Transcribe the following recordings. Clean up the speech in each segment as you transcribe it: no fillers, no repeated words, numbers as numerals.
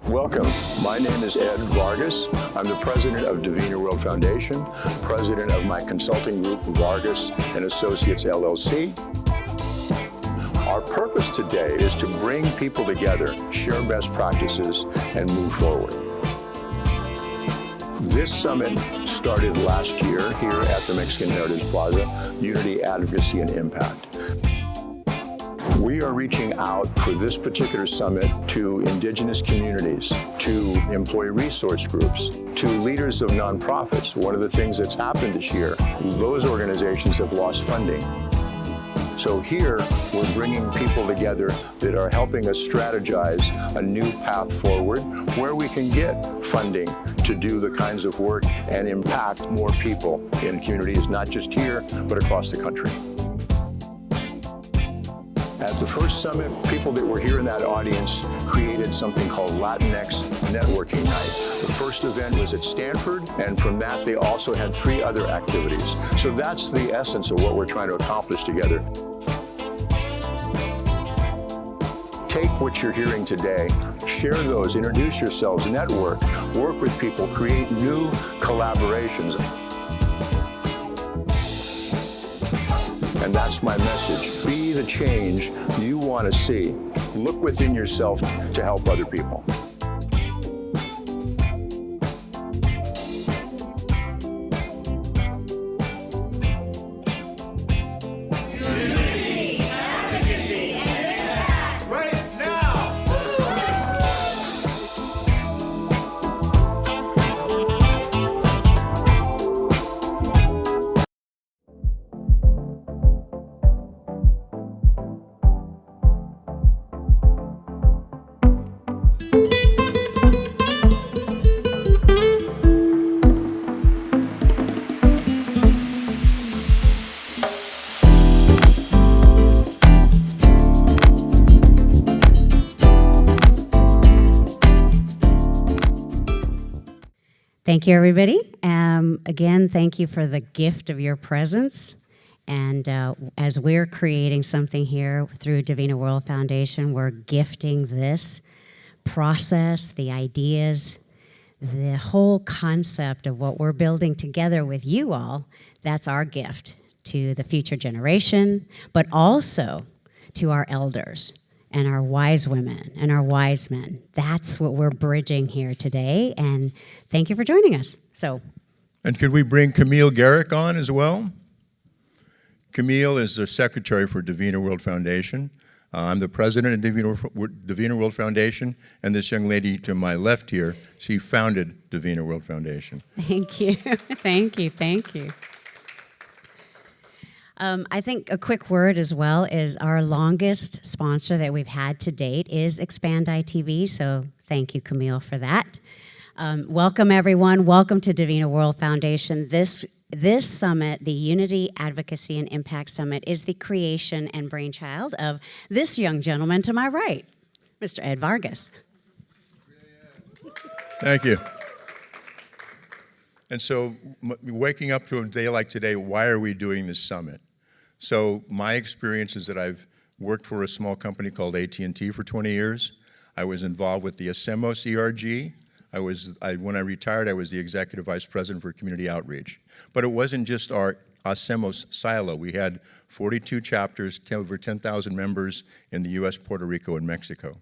Welcome. My name is Ed Vargas. I'm the president of DIVINA WORLD Foundation, president of my consulting group, Vargas and Associates, LLC. Our purpose today is to bring people together, share best practices, and move forward. This summit started last year here at the Mexican Heritage Plaza, Unity, Advocacy, and Impact. We are reaching out for this particular summit to indigenous communities, to employee resource groups, to leaders of nonprofits. One of the things that's happened this year, those organizations have lost funding. So here, we're bringing people together that are helping us strategize a new path forward where we can get funding to do the kinds of work and impact more people in communities, not just here, but across the country. At the first summit, people that were here in that audience created something called Latinx Networking Night. The first event was at Stanford, and from that they also had 3 other activities. So that's the essence of what we're trying to accomplish together. Take what you're hearing today, share those, introduce yourselves, network, work with people, create new collaborations. And that's my message. Be the change you want to see. Look within yourself to help other people. Unity, advocacy, and impact. Right now. Thank you, everybody. Again, thank you for the gift of your presence. And as we're creating something here through DIVINA WORLD Foundation, we're gifting this process, the ideas, the whole concept of what we're building together with you all. That's our gift to the future generation, but also to our elders and our wise women and our wise men. That's what we're bridging here today, and thank you for joining us. And could we bring Camille Garrick on as well? Camille is the secretary for DIVINA WORLD Foundation. I'm the president of DIVINA WORLD Foundation, and this young lady to my left here, she founded DIVINA WORLD Foundation. Thank you, thank you, thank you. I think a quick word as well is our longest sponsor that we've had to date is expandi TV, so thank you, Camille, for that. Welcome, everyone. Welcome to DIVINA WORLD Foundation. This summit, the Unity, Advocacy, and Impact Summit, is the creation and brainchild of this young gentleman to my right, Mr. Ed Vargas. Thank you. And so, waking up to a day like today, why are we doing this summit? So, my experience is that I've worked for a small company called AT&T for 20 years. I was involved with the ASEMOS ERG. When I retired, I was the executive vice president for community outreach. But it wasn't just our ASEMOS silo. We had 42 chapters, over 10,000 members in the US, Puerto Rico, and Mexico.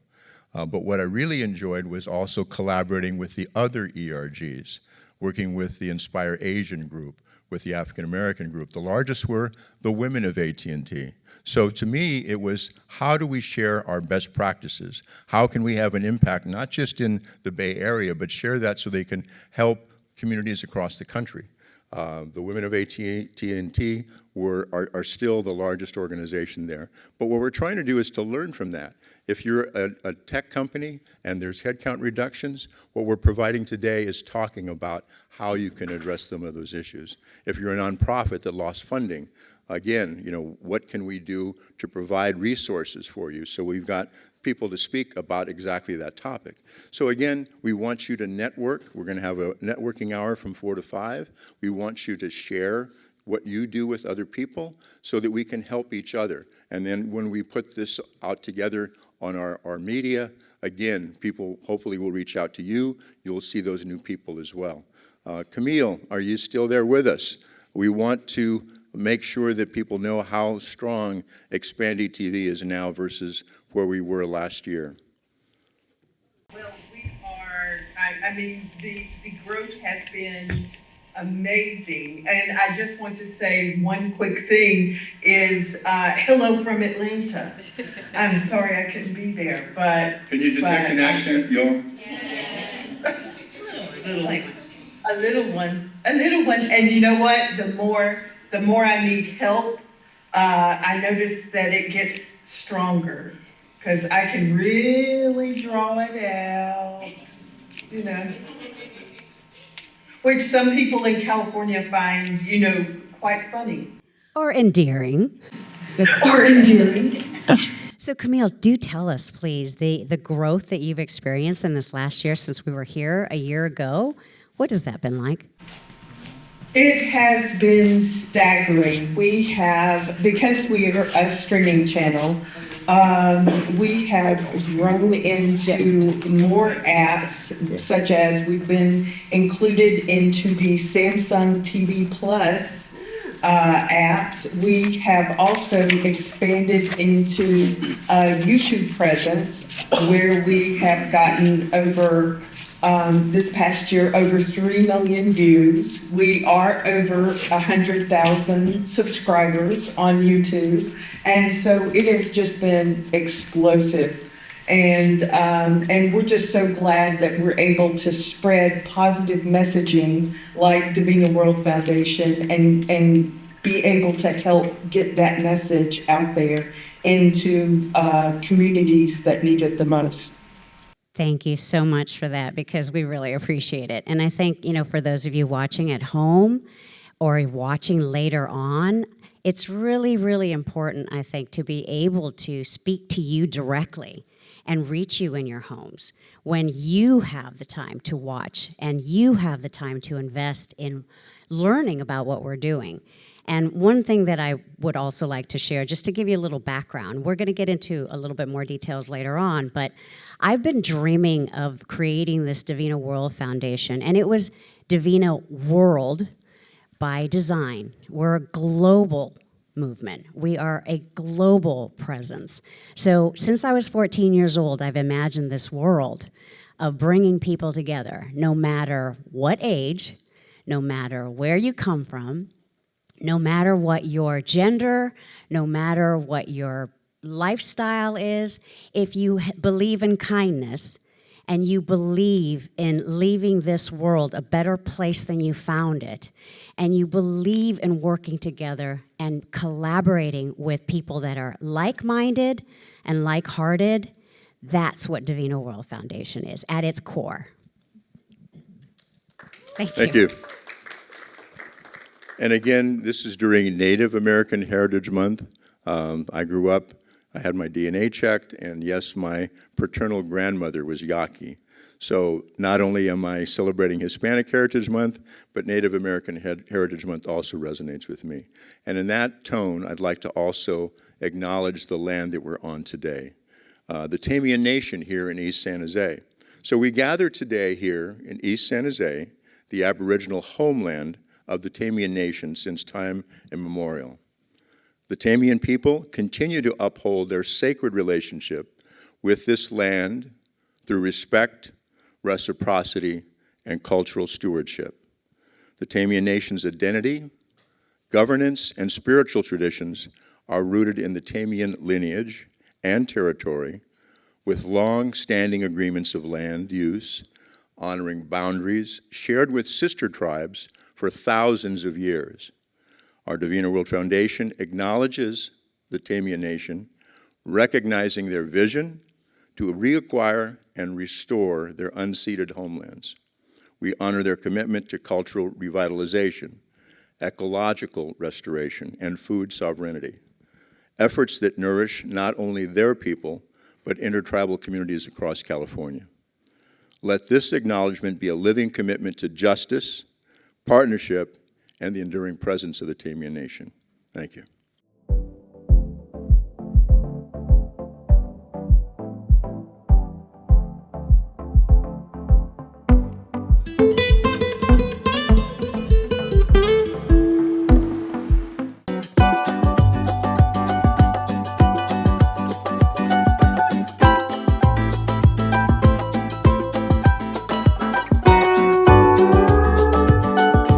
But what I really enjoyed was also collaborating with the other ERGs, working with the Inspire Asian group, with the African American group. The largest were the women of AT&T. So to me, it was how do we share our best practices? How can we have an impact, not just in the Bay Area, but share that so they can help communities across the country. The women of AT&T are still the largest organization there. But what we're trying to do is to learn from that. If you're a tech company and there's headcount reductions, what we're providing today is talking about how you can address some of those issues. If you're a nonprofit that lost funding, again, what can we do to provide resources for you? So we've got people to speak about exactly that topic. So again, we want you to network. We're going to have a networking hour from 4 to 5. We want you to share what you do with other people so that we can help each other. And then when we put this out together on our media, again, people hopefully will reach out to you. You'll see those new people as well. Camille, are you still there with us? We want to make sure that people know how strong Expandi TV is now versus where we were last year. Well, we are, I mean, the growth has been amazing. And I just want to say one quick thing is, hello from Atlanta. I'm sorry I couldn't be there, but. Can you detect an accent, Yo? A little one. And you know what? The more I need help, I notice that it gets stronger because I can really draw it out, you know. Which some people in California find, you know, quite funny. Or endearing. Or endearing. So Camille, do tell us, please, the growth that you've experienced in this last year since we were here a year ago. What has that been like? It has been staggering. We have, because we are a streaming channel, we have grown into more apps, such as we've been included into the Samsung TV Plus apps. We have also expanded into a YouTube presence where we have gotten over this past year, over 3 million views. We are over 100,000 subscribers on YouTube. And so it has just been explosive. And we're just so glad that we're able to spread positive messaging like DIVINA World Foundation and be able to help get that message out there into communities that need it the most. Thank you so much for that, because we really appreciate it. And I think, you know, for those of you watching at home or watching later on, it's really, really important, I think, to be able to speak to you directly and reach you in your homes when you have the time to watch and you have the time to invest in learning about what we're doing. And one thing that I would also like to share, just to give you a little background, we're going to get into a little bit more details later on, but I've been dreaming of creating this DIVINA World Foundation, and it was DIVINA World by design. We're a global movement. We are a global presence. So since I was 14 years old, I've imagined this world of bringing people together, no matter what age, no matter where you come from, no matter what your gender, no matter what your lifestyle is, if you believe in kindness and you believe in leaving this world a better place than you found it, and you believe in working together and collaborating with people that are like-minded and like-hearted, that's what DIVINA World Foundation is at its core. Thank you. And again, this is during Native American Heritage Month. I grew up, I had my DNA checked, and yes, my paternal grandmother was Yaqui. So not only am I celebrating Hispanic Heritage Month, but Native American Heritage Month also resonates with me. And in that tone, I'd like to also acknowledge the land that we're on today, the Tamian Nation here in East San Jose. So we gather today here in East San Jose, the Aboriginal homeland of the Tamian Nation since time immemorial. The Tamian people continue to uphold their sacred relationship with this land through respect, reciprocity, and cultural stewardship. The Tamian Nation's identity, governance, and spiritual traditions are rooted in the Tamian lineage and territory, with long-standing agreements of land use, honoring boundaries shared with sister tribes for thousands of years. Our DIVINA World Foundation acknowledges the Tamian Nation, recognizing their vision to reacquire and restore their unceded homelands. We honor their commitment to cultural revitalization, ecological restoration, and food sovereignty, efforts that nourish not only their people, but intertribal communities across California. Let this acknowledgement be a living commitment to justice, partnership, and the enduring presence of the Tamian Nation. Thank you.